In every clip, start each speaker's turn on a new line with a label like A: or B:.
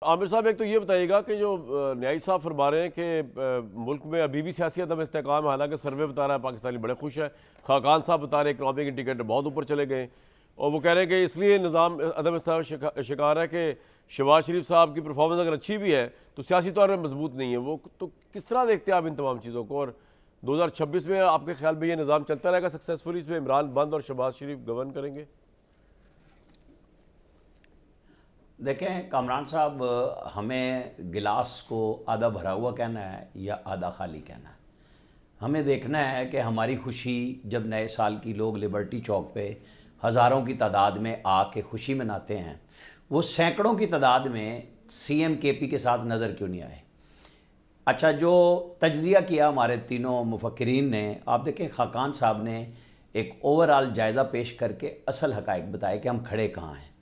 A: आमिर साहब, एक तो ये बताइएगा कि जो न्यायी साहब फरमा रहे हैं कि मुल्क में अभी भी सियासी अदम इस्तेकाम है, हालांकि सर्वे बता रहा है पाकिस्तानी बड़े खुश है। खाकान साहब बता रहे हैं इकनॉमिक इंडिकेटर बहुत ऊपर चले गए, और वो कह रहे हैं कि इसलिए निज़ाम अदम इस्तेकाम शिकार है कि शहबाज शरीफ साहब की परफॉर्मेंस अगर अच्छी भी है तो सियासी तौर पर मजबूत नहीं है वो। तो किस तरह देखते हैं आप इन तमाम चीज़ों को, और 2026 में आपके ख्याल में ये निज़ाम चलता रहेगा सक्सेसफुली, इसमें इमरान बंद और शहबाज शरीफ गवर्न करेंगे?
B: देखें कामरान साहब, हमें गिलास को आधा भरा हुआ कहना है या आधा खाली कहना है। हमें देखना है कि हमारी खुशी, जब नए साल की लोग लिबर्टी चौक पे हज़ारों की तादाद में आके खुशी मनाते हैं, वो सैकड़ों की तादाद में CM KP के साथ नज़र क्यों नहीं आए? अच्छा, जो तज्ज़िया किया हमारे तीनों मुफक्किरीन ने, आप देखें खाकान साहब ने एक ओवरऑल जायज़ा पेश करके असल हक़ाइक़ बताए कि हम खड़े कहाँ हैं।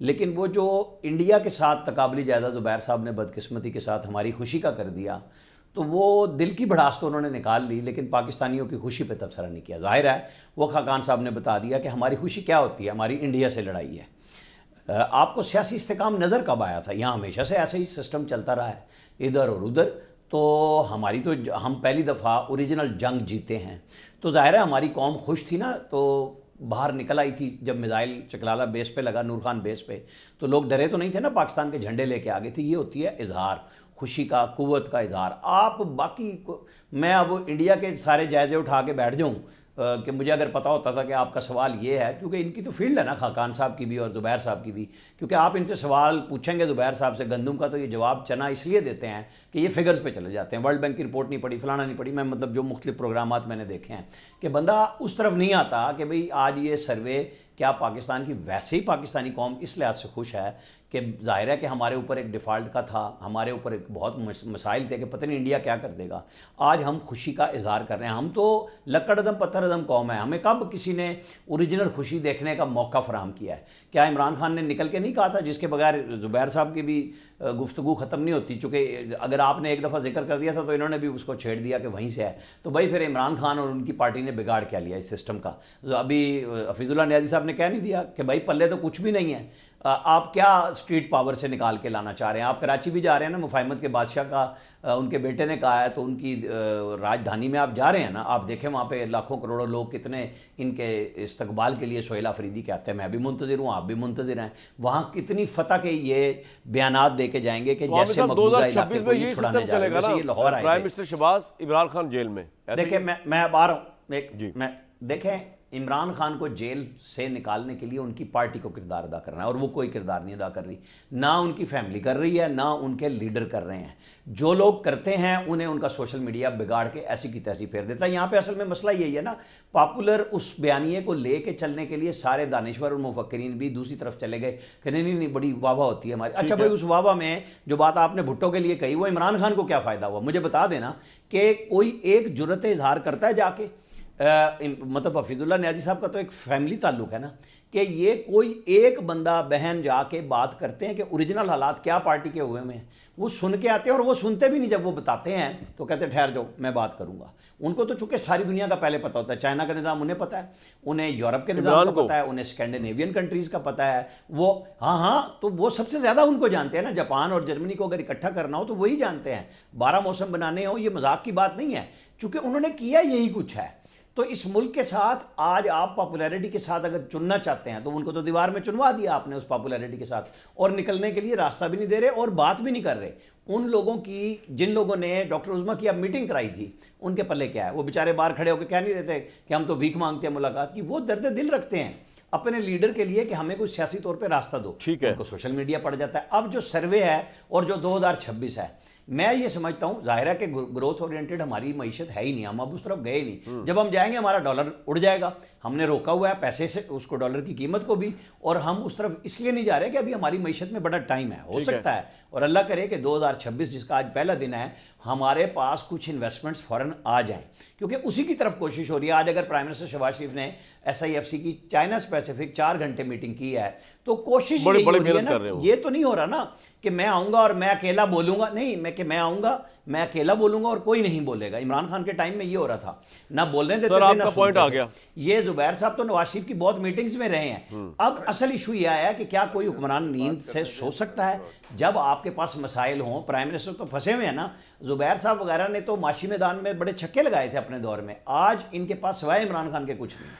B: लेकिन वो जो इंडिया के साथ तकाबली जायज़ा ज़ुबैर साहब ने बदकिस्मती के साथ हमारी खुशी का कर दिया, तो वो दिल की भड़ास तो उन्होंने निकाल ली, लेकिन पाकिस्तानियों की खुशी पे तबसरा नहीं किया। ज़ाहिर है वो खाकान साहब ने बता दिया कि हमारी खुशी क्या होती है, हमारी इंडिया से लड़ाई है। आपको सियासी इस्तेकाम नज़र कब आया था? यहाँ हमेशा से ऐसे ही सिस्टम चलता रहा है, इधर और उधर। तो हमारी तो हम पहली दफ़ा ओरिजिनल जंग जीते हैं, तो ज़ाहिर है हमारी कौम खुश थी ना। तो बाहर निकल आई थी जब मिसाइल चकलाला बेस पे लगा, नूर खान बेस पे, तो लोग डरे तो नहीं थे ना, पाकिस्तान के झंडे लेके आ गए थे। ये होती है इजहार खुशी का, कुव्वत का इजहार। आप बाकी मैं अब इंडिया के सारे जायज़े उठा के बैठ जाऊँ कि मुझे अगर पता होता था कि आपका सवाल ये है, क्योंकि इनकी तो फील्ड है ना खाकान साहब की भी और ज़ुबैर साहब की भी, क्योंकि आप इनसे सवाल पूछेंगे ज़ुबैर साहब से गंदम का, तो ये जवाब चना इसलिए देते हैं कि ये फिगर्स पे चले जाते हैं। वर्ल्ड बैंक की रिपोर्ट नहीं पढ़ी, फलाना नहीं पढ़ी। मैं मतलब जो मुख्तलिफ प्रोग्रामात मैंने देखे हैं कि बंदा उस तरफ नहीं आता कि भाई आज ये सर्वे क्या पाकिस्तान की, वैसे ही पाकिस्तानी कौम इस लिहाज से खुश है कि जाहिर है कि हमारे ऊपर एक डिफ़ॉल्ट का था, हमारे ऊपर एक बहुत मसाइल थे कि पता नहीं इंडिया क्या कर देगा। आज हम खुशी का इजहार कर रहे हैं। हम तो लकड़दम पत्थरदम कौम है, हमें कब किसी ने ओरिजिनल खुशी देखने का मौका फराहम किया है? क्या इमरान खान ने निकल के नहीं कहा था, जिसके बगैर ज़ुबैर साहब की भी गुफ्तगू ख़त्म नहीं होती? चूँकि अगर आपने एक दफ़ा जिक्र कर दिया था तो इन्होंने भी उसको छेड़ दिया कि वहीं से है। तो भाई फिर इमरान खान और उनकी पार्टी ने बिगाड़ क्या लिया इस सिस्टम का? तो अभी हफीजुल्लाह नियाज़ी साहब ने कह नहीं दिया कि भाई पल्ले तो कुछ भी नहीं है, आप क्या स्ट्रीट पावर से निकाल के लाना चाह रहे हैं? आप कराची भी जा रहे हैं ना, मुफाहिमत के बादशाह का उनके बेटे ने कहा है, तो उनकी राजधानी में आप जा रहे हैं ना, आप देखें वहाँ पे लाखों करोड़ों लोग कितने इनके इस्तकबाल के लिए सोहेल अफरीदी कहते हैं। मैं भी मुंतज़िर हूँ, आप भी मुंतज़िर हैं। वहाँ कितनी फतह के ये बयानात दे के जाएंगे कि जैसे
A: 2026 में ये सिस्टम चलेगा ना,
B: लाहौर आए,
A: prime minister Shahbaz, Imran Khan jail में।
B: देखिए मैं अब आ रहा हूँ, मैं देखें इमरान खान को जेल से निकालने के लिए उनकी पार्टी को किरदार अदा करना है, और वो कोई किरदार नहीं अदा कर रही, ना उनकी फैमिली कर रही है, ना उनके लीडर कर रहे हैं। जो लोग करते हैं उन्हें उनका सोशल मीडिया बिगाड़ के ऐसी की तैसी फेर देता है। यहाँ पे असल में मसला यही है ना, पॉपुलर उस बयानिए को लेके चलने के लिए सारे दानिश्वर और मुफक्किरीन भी दूसरी तरफ चले गए कि नहीं बड़ी वाहवाह होती है हमारी। अच्छा भाई, उस वाहवाह में जो बात आपने भुट्टो के लिए कही, वो इमरान खान को क्या फ़ायदा हुआ? मुझे बता देना कि कोई एक जुर्रत इजहार करता है जाके, मतलब हफीजुल्लाह नियाज़ी साहब का तो एक फैमिली ताल्लुक है ना, कि ये कोई एक बंदा बहन जाके बात करते हैं कि ओरिजिनल हालात क्या पार्टी के हुए में हैं, वो सुन के आते हैं, और वो सुनते भी नहीं। जब वो बताते हैं तो कहते हैं ठहर जाओ मैं बात करूंगा। उनको तो चूंकि सारी दुनिया का पहले पता होता है, चाइना का निज़ाम उन्हें पता है, उन्हें यूरोप के निज़ाम का पता है, उन्हें स्कैंडिनेवियन कंट्रीज़ का पता है। वो हाँ, तो वो सबसे ज़्यादा उनको जानते हैं ना। जापान और जर्मनी को अगर इकट्ठा करना हो तो वही जानते हैं, 12 मौसम बनाने हो, ये मजाक की बात नहीं है, चूँकि उन्होंने किया यही कुछ है। तो इस मुल्क के साथ आज आप पॉपुलैरिटी के साथ अगर चुनना चाहते हैं, तो उनको तो दीवार में चुनवा दिया आपने उस पॉपुलैरिटी के साथ, और निकलने के लिए रास्ता भी नहीं दे रहे और बात भी नहीं कर रहे। उन लोगों की, जिन लोगों ने डॉक्टर उज़्मा की अब मीटिंग कराई थी, उनके पल्ले क्या है? वो बेचारे बाहर खड़े होकर कह नहीं रहे थे कि हम तो भीख मांगते हैं मुलाकात की। वो दर्द दिल रखते हैं अपने लीडर के लिए कि हमें कोई सियासी तौर पे रास्ता दो। ठीक है, उनको सोशल मीडिया पड़ जाता है। अब जो सर्वे है और जो 2026 है, मैं ये समझता हूँ ज़ाहिर है कि ग्रोथ ओरिएंटेड हमारी मईशत है ही नहीं, हम अब उस तरफ गए नहीं। जब हम जाएंगे हमारा डॉलर उड़ जाएगा, हमने रोका हुआ है पैसे से उसको, डॉलर की कीमत को भी, और हम उस तरफ इसलिए नहीं जा रहे कि अभी हमारी मईशत में बड़ा टाइम है। हो सकता है और अल्लाह करे कि 2026 जिसका आज पहला दिन है, हमारे पास कुछ इन्वेस्टमेंट्स फ़ौरन आ जाएं, क्योंकि उसी की तरफ कोशिश हो रही है। आज अगर प्राइम मिनिस्टर शहबाज शरीफ ने SIFC की चाइना स्पेसिफिक 4 घंटे मीटिंग की है, तो कोशिश यही हो रही है ना। ये तो नहीं हो रहा ना कि मैं आऊँगा और मैं अकेला बोलूँगा, नहीं, मैं आऊँगा, मैं अकेला बोलूँगा और कोई नहीं बोलेगा। इमरान खान के टाइम में ये हो रहा था, ना बोलने देते
A: सर,
B: थे,
A: आपका
B: ना
A: पॉइंट आ
B: सुनते थे।
A: गया।
B: ये जुबैर साहब तो नवाज शरीफ की बहुत मीटिंग्स में रहे हैं। अब असल इशू ये आया कि क्या कोई हुक्मरान नींद से सो सकता है जब आपके पास मसाइल हों? प्राइम मिनिस्टर तो फंसे हुए हैं ना। जुबैर साहब वगैरह ने तो माशी मैदान में बड़े छक्के लगाए थे अपने दौर में, आज इनके पास सिवाय इमरान खान के कुछ नहीं।